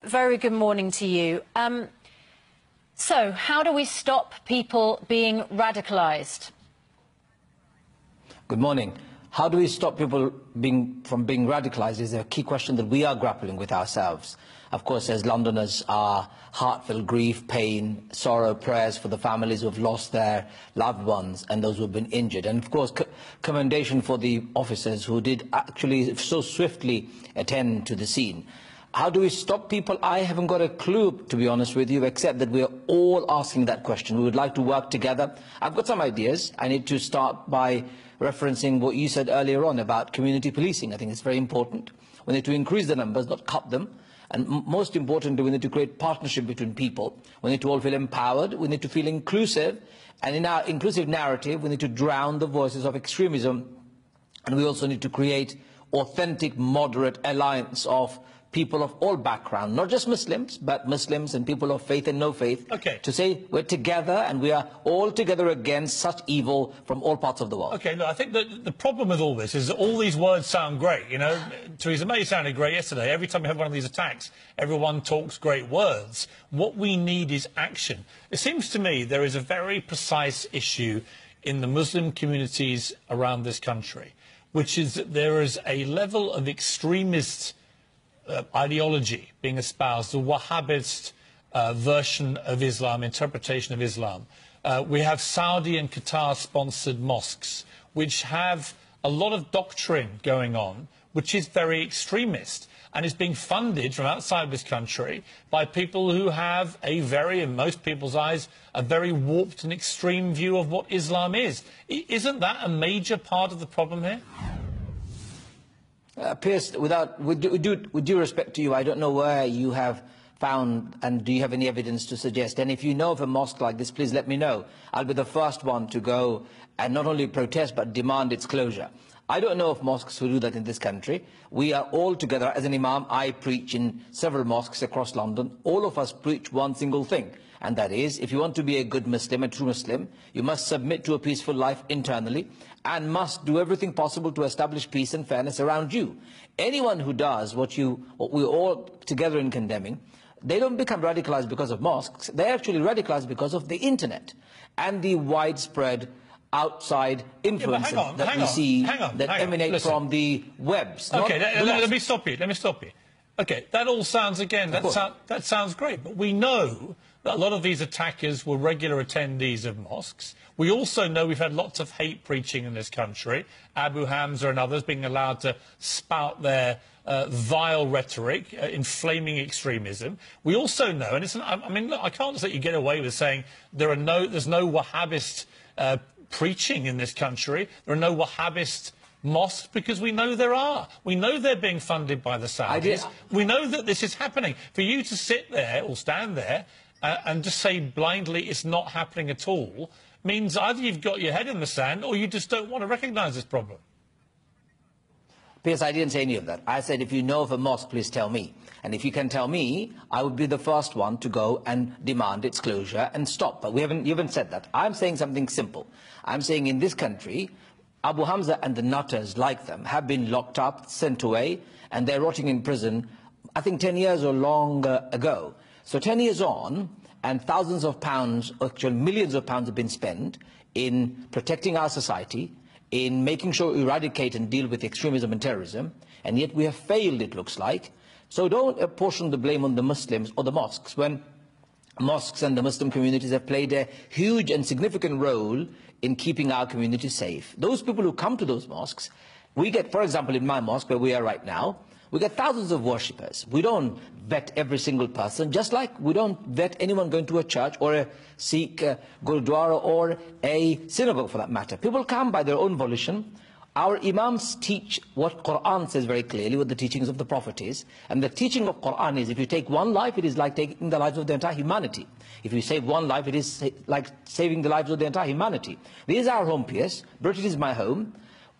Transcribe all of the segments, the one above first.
very good morning to you. So, how do we stop people being radicalised? Good morning. How do we stop people from being radicalised is a key question that we are grappling with ourselves. Of course, as Londoners, our heartfelt grief, pain, sorrow, prayers for the families who have lost their loved ones and those who have been injured. And of course, commendation for the officers who did actually so swiftly attend to the scene. How do we stop people? I haven't got a clue, to be honest with you, except that we are all asking that question. We would like to work together. I've got some ideas. I need to start by referencing what you said earlier on about community policing. I think it's very important. We need to increase the numbers, not cut them. And most importantly, we need to create partnership between people. We need to all feel empowered. We need to feel inclusive. And in our inclusive narrative, we need to drown the voices of extremism. And we also need to create authentic, moderate alliance of people of all backgrounds, not just Muslims, but Muslims and people of faith and no faith, to say we're together and we are all together against such evil from all parts of the world. OK, look, I think that the problem with all this is that all these words sound great. You know, Theresa May sounded great yesterday. Every time we have one of these attacks, everyone talks great words. What we need is action. It seems to me there is a very precise issue in the Muslim communities around this country, which is that there is a level of extremist ideology being espoused, the Wahhabist version of Islam, interpretation of Islam. We have Saudi and Qatar-sponsored mosques, which have a lot of doctrine going on, which is very extremist, and is being funded from outside this country by people who have a very, in most people's eyes, a very warped and extreme view of what Islam is. Isn't that a major part of the problem here? Piers, with due respect to you, I don't know where you have found, and do you have any evidence to suggest? And if you know of a mosque like this, please let me know. I'll be the first one to go and not only protest, but demand its closure. I don't know of mosques who do that in this country. We are all together. As an imam, I preach in several mosques across London. All of us preach one single thing, and that is, if you want to be a good Muslim, a true Muslim, you must submit to a peaceful life internally and must do everything possible to establish peace and fairness around you. Anyone who does what we're all together in condemning, they don't become radicalized because of mosques. They're actually radicalized because of the internet and the widespread outside influences that we see that emanate from the webs. OK, let me stop you. Let me stop you. OK, that all sounds, again, that sounds great. But we know that a lot of these attackers were regular attendees of mosques. We also know we've had lots of hate preaching in this country, Abu Hamza and others being allowed to spout their vile rhetoric, inflaming extremism. We also know, and I mean, look, I can't just let you get away with saying there's no Wahhabist preaching in this country. There are no Wahhabist mosques, because we know there are. We know they're being funded by the Saudis. We know that this is happening. For you to sit there or stand there and just say blindly it's not happening at all means either you've got your head in the sand or you just don't want to recognise this problem. Piers, I didn't say any of that. I said, if you know of a mosque, please tell me. And if you can tell me, I would be the first one to go and demand its closure and stop. But you haven't said that. I'm saying something simple. I'm saying in this country, Abu Hamza and the nutters like them have been locked up, sent away, and they're rotting in prison, I think 10 years or longer ago. So 10 years on, and thousands of pounds, actually millions of pounds have been spent in protecting our society, in making sure we eradicate and deal with extremism and terrorism, and yet we have failed, it looks like. So don't apportion the blame on the Muslims or the mosques, when mosques and the Muslim communities have played a huge and significant role in keeping our community safe. Those people who come to those mosques, we get, for example, in my mosque where we are right now, we get thousands of worshippers. We don't vet every single person, just like we don't vet anyone going to a church or a Sikh Gurdwara or a synagogue for that matter. People come by their own volition. Our imams teach what Quran says very clearly, what the teachings of the Prophet is. And the teaching of Quran is, if you take one life, it is like taking the lives of the entire humanity. If you save one life, it is like saving the lives of the entire humanity. This is our home, Piers. Britain is my home.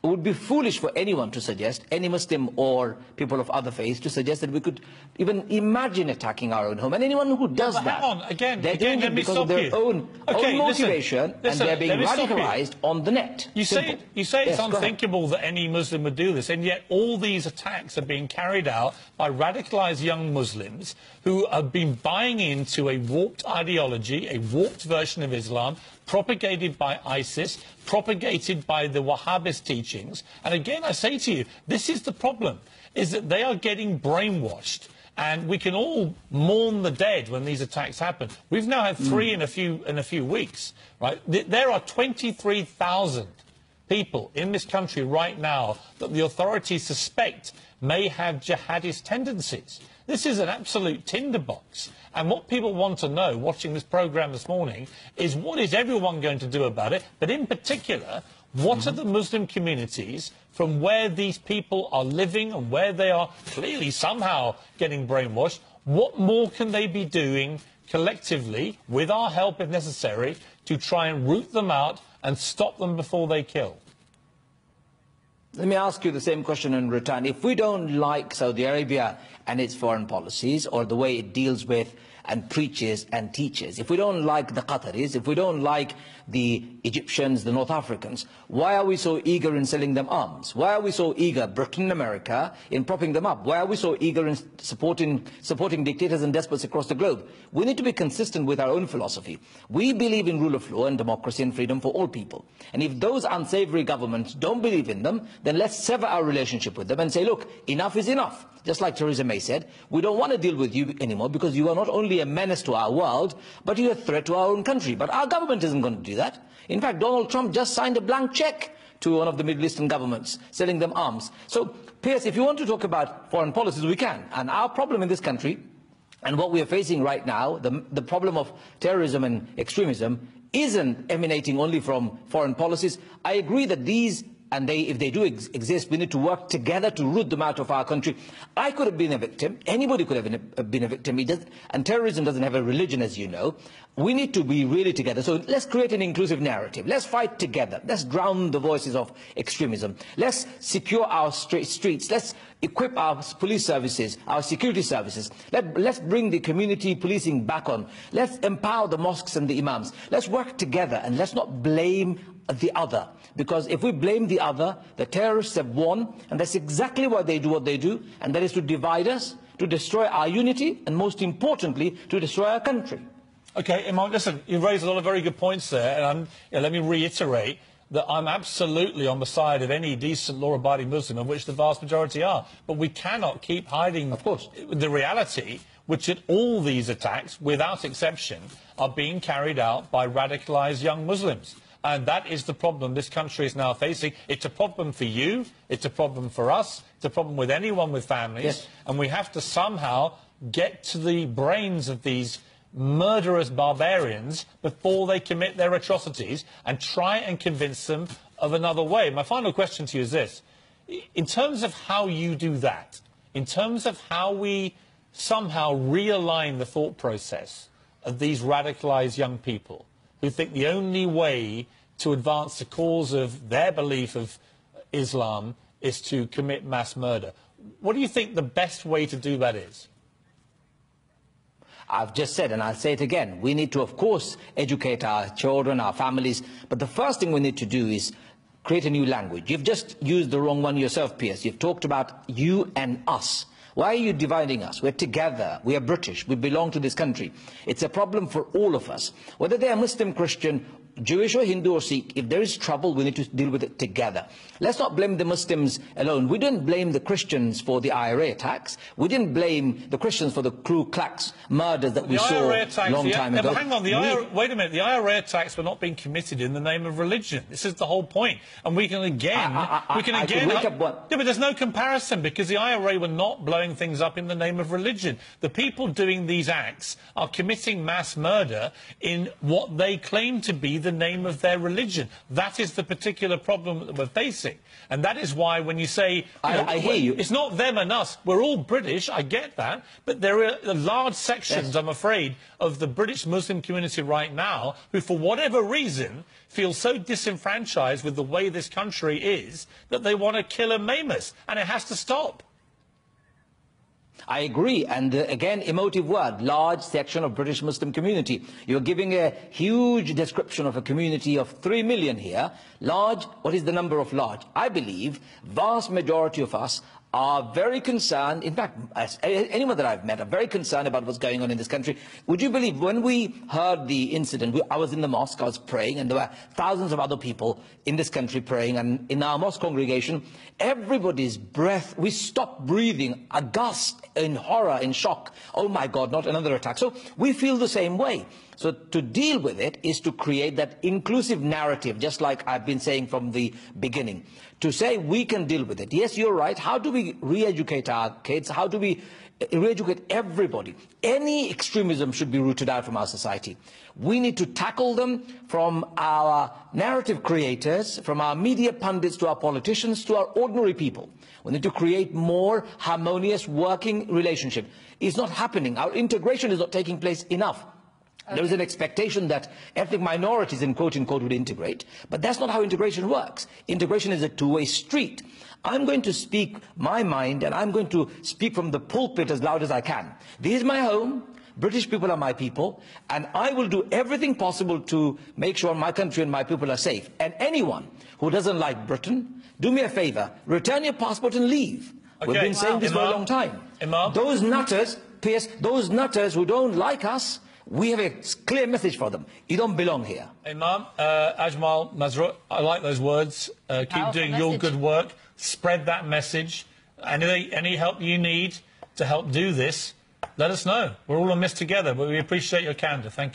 it would be foolish for anyone to suggest, any Muslim or people of other faiths, to suggest that we could even imagine attacking our own home. And anyone who does that, hang on. they're doing it because of their own motivation, and they're being radicalised on the net. You say it's unthinkable that any Muslim would do this, and yet all these attacks are being carried out by radicalised young Muslims who have been buying into a warped ideology, a warped version of Islam, propagated by ISIS, propagated by the Wahhabist teachings. And again, I say to you, this is the problem, is that they are getting brainwashed. And we can all mourn the dead when these attacks happen. We've now had 3 in a few weeks, right? There are 23,000 people in this country right now that the authorities suspect may have jihadist tendencies. This is an absolute tinderbox. And what people want to know, watching this programme this morning, is what is everyone going to do about it? But in particular, what are the Muslim communities from where these people are living and where they are clearly somehow getting brainwashed? What more can they be doing collectively, with our help if necessary, to try and root them out and stop them before they kill? Let me ask you the same question in return. If we don't like Saudi Arabia and its foreign policies, or the way it deals with and preaches and teaches, if we don't like the Qataris, if we don't like the Egyptians, the North Africans, why are we so eager in selling them arms? Why are we so eager, Britain and America, in propping them up? Why are we so eager in supporting dictators and despots across the globe? We need to be consistent with our own philosophy. We believe in rule of law and democracy and freedom for all people. And if those unsavoury governments don't believe in them, then let's sever our relationship with them and say, look, enough is enough. Just like Theresa May said, we don't want to deal with you anymore because you are not only a menace to our world, but you're a threat to our own country. But our government isn't going to do that. In fact, Donald Trump just signed a blank cheque to one of the Middle Eastern governments, selling them arms. So, Piers, if you want to talk about foreign policies, we can. And our problem in this country, and what we are facing right now, the problem of terrorism and extremism, isn't emanating only from foreign policies. I agree that these, and if they do exist, we need to work together to root them out of our country. I could have been a victim. Anybody could have been a victim. And terrorism doesn't have a religion, as you know. We need to be really together. So let's create an inclusive narrative. Let's fight together. Let's drown the voices of extremism. Let's secure our streets. Let's equip our police services, our security services. Let's bring the community policing back on. Let's empower the mosques and the imams. Let's work together, and let's not blame the other. Because if we blame the other, the terrorists have won, and that's exactly why they do what they do, and that is to divide us, to destroy our unity, and most importantly, to destroy our country. OK, Imam, listen, you raised a lot of very good points there, and let me reiterate that I'm absolutely on the side of any decent law-abiding Muslim, of which the vast majority are. But we cannot keep hiding, of course, the reality, which at all these attacks, without exception, are being carried out by radicalised young Muslims. And that is the problem this country is now facing. It's a problem for you, it's a problem for us, it's a problem with anyone with families, yes. And we have to somehow get to the brains of these murderous barbarians before they commit their atrocities and try and convince them of another way. My final question to you is this. In terms of how you do that, in terms of how we somehow realign the thought process of these radicalised young people who think the only way to advance the cause of their belief of Islam is to commit mass murder, what do you think the best way to do that is? I've just said, and I'll say it again, we need to, of course, educate our children, our families, but the first thing we need to do is create a new language. You've just used the wrong one yourself, Piers. You've talked about you and us. Why are you dividing us? We're together. We are British. We belong to this country. It's a problem for all of us. Whether they are Muslim, Christian, Jewish or Hindu or Sikh, if there is trouble, we need to deal with it together. Let's not blame the Muslims alone. We didn't blame the Christians for the IRA attacks. We didn't blame the Christians for the Ku Klux murders that we saw a long time ago. Hang on, wait a minute. The IRA attacks were not being committed in the name of religion. This is the whole point. And we can again... Yeah, but there's no comparison, because the IRA were not blowing things up in the name of religion. The people doing these acts are committing mass murder in what they claim to be the name of their religion. That is the particular problem that we're facing. And that is why when you say... I hear you. It's not them and us. We're all British, I get that. But there are large sections, Yes. I'm afraid, of the British Muslim community right now who, for whatever reason, feel so disenfranchised with the way this country is that they want to kill and maim us. And it has to stop. I agree, and again, emotive word, large section of British Muslim community. You're giving a huge description of a community of 3 million here. Large, what is the number of large? I believe vast majority of us are very concerned, in fact, as anyone that I've met are very concerned about what's going on in this country. Would you believe, when we heard the incident, I was in the mosque, I was praying, and there were thousands of other people in this country praying, and in our mosque congregation, everybody's breath, we stopped breathing, aghast, in horror, in shock. Oh my God, not another attack. So we feel the same way. So to deal with it is to create that inclusive narrative, just like I've been saying from the beginning. To say we can deal with it. Yes, you're right. How do we re-educate our kids? How do we re-educate everybody? Any extremism should be rooted out from our society. We need to tackle them from our narrative creators, from our media pundits to our politicians to our ordinary people. We need to create more harmonious working relationship. It's not happening. Our integration is not taking place enough. There is an expectation that ethnic minorities, in quote-unquote, would integrate. But that's not how integration works. Integration is a two-way street. I'm going to speak my mind, and I'm going to speak from the pulpit as loud as I can. This is my home. British people are my people. And I will do everything possible to make sure my country and my people are safe. And anyone who doesn't like Britain, do me a favour. Return your passport and leave. Okay. We've been saying this for a long time. Imam? Those nutters, Piers, those nutters who don't like us, we have a clear message for them. You don't belong here. Imam, Ajmal, Mazrut, I like those words. Keep doing your good work. Spread that message. Any help you need to help do this, let us know. We're all in this together, but we appreciate your candour. Thank you.